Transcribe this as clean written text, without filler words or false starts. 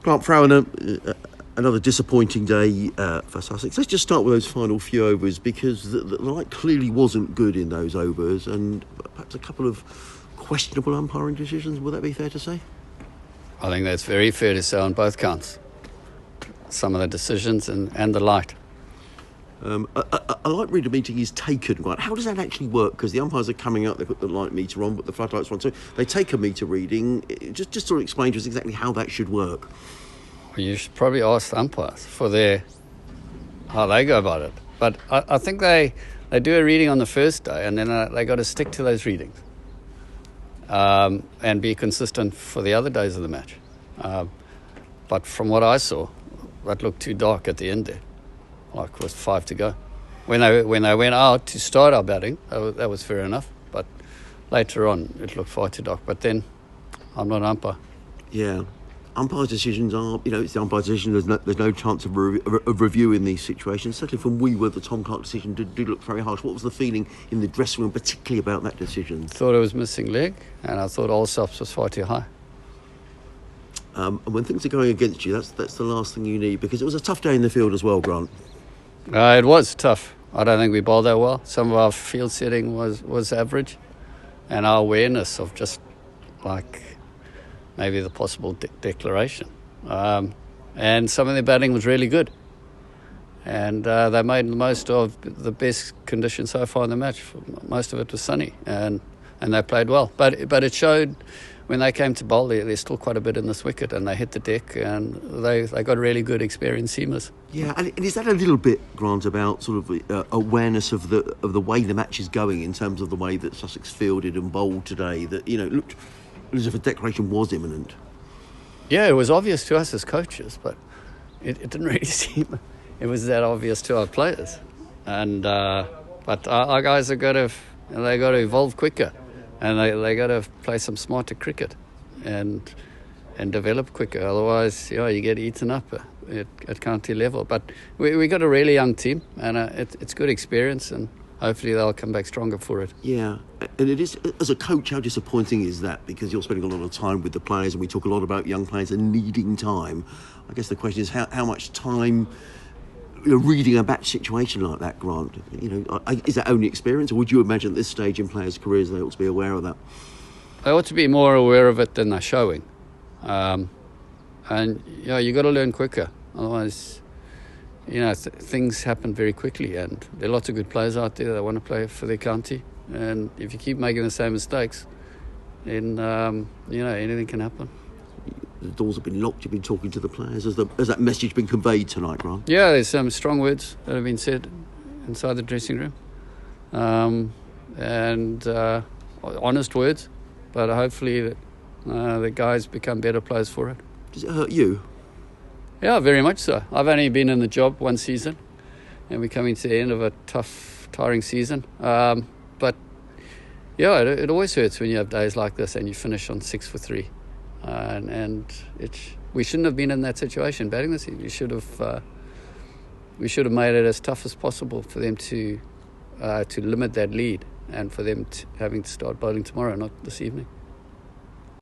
Grant Frowen, another disappointing day for Sussex. Let's just start with those final few overs, because the light clearly wasn't good in those overs, and perhaps a couple of questionable umpiring decisions. Would that be fair to say? I think that's very fair to say on both counts. Some of the decisions and the light. A light reader meeting is taken, right? How does that actually work? Because the umpires are coming out, they put the light meter on, but the floodlights are on, so they take a meter reading. Just sort of explain to us exactly how that should work. Well, you should probably ask the umpires for how they go about it. But I think they do a reading on the first day, and then they got to stick to those readings and be consistent for the other days of the match. But from what I saw, that looked too dark at the end there. Like, with 5 to go. When they went out to start our batting, that was fair enough. But later on, it looked far too dark. But then, I'm not an umpire. Yeah. Umpires' decisions are, it's the umpire's decision. There's no chance of review in these situations. Certainly from the Tom Clark decision did look very harsh. What was the feeling in the dressing room, particularly about that decision? Thought it was missing leg, and I thought Allsops was far too high. And when things are going against you, that's the last thing you need, because it was a tough day in the field as well, Grant. It was tough. I don't think we bowled that well. Some of our field setting was average, and our awareness of just like maybe the possible declaration. And some of their batting was really good. And they made the most of the best conditions so far in the match. Most of it was sunny, and they played well. But it showed when they came to bowl, there's still quite a bit in this wicket, and they hit the deck, and they got really good experienced seamers. Yeah, and is that a little bit, Grant, about sort of awareness of the way the match is going, in terms of the way that Sussex fielded and bowled today, that it looked as if a declaration was imminent? Yeah, it was obvious to us as coaches, but it didn't really seem it was that obvious to our players. And but our guys have got to evolve quicker. And they got to play some smarter cricket and develop quicker. Otherwise, you get eaten up at county level. But we got a really young team, and it's good experience, and hopefully they'll come back stronger for it. Yeah, and it is, as a coach, how disappointing is that? Because you're spending a lot of time with the players, and we talk a lot about young players and needing time. I guess the question is how much time reading a match situation like that, Grant, is that only experience, or would you imagine at this stage in players' careers they ought to be aware of that? They ought to be more aware of it than they're showing. And you got to learn quicker. Otherwise, things happen very quickly, and there are lots of good players out there that want to play for their county. And if you keep making the same mistakes, then anything can happen. The doors have been locked. You've been talking to the players. Has that message been conveyed tonight, Grant? Yeah, there's some strong words that have been said inside the dressing room, and honest words. But hopefully, the guys become better players for it. Does it hurt you? Yeah, very much so. I've only been in the job one season, and we're coming to the end of a tough, tiring season. But yeah, it always hurts when you have days like this and you finish on 6 for 3. We shouldn't have been in that situation batting this season. We should have made it as tough as possible for them to limit that lead, and for them having to start bowling tomorrow, not this evening.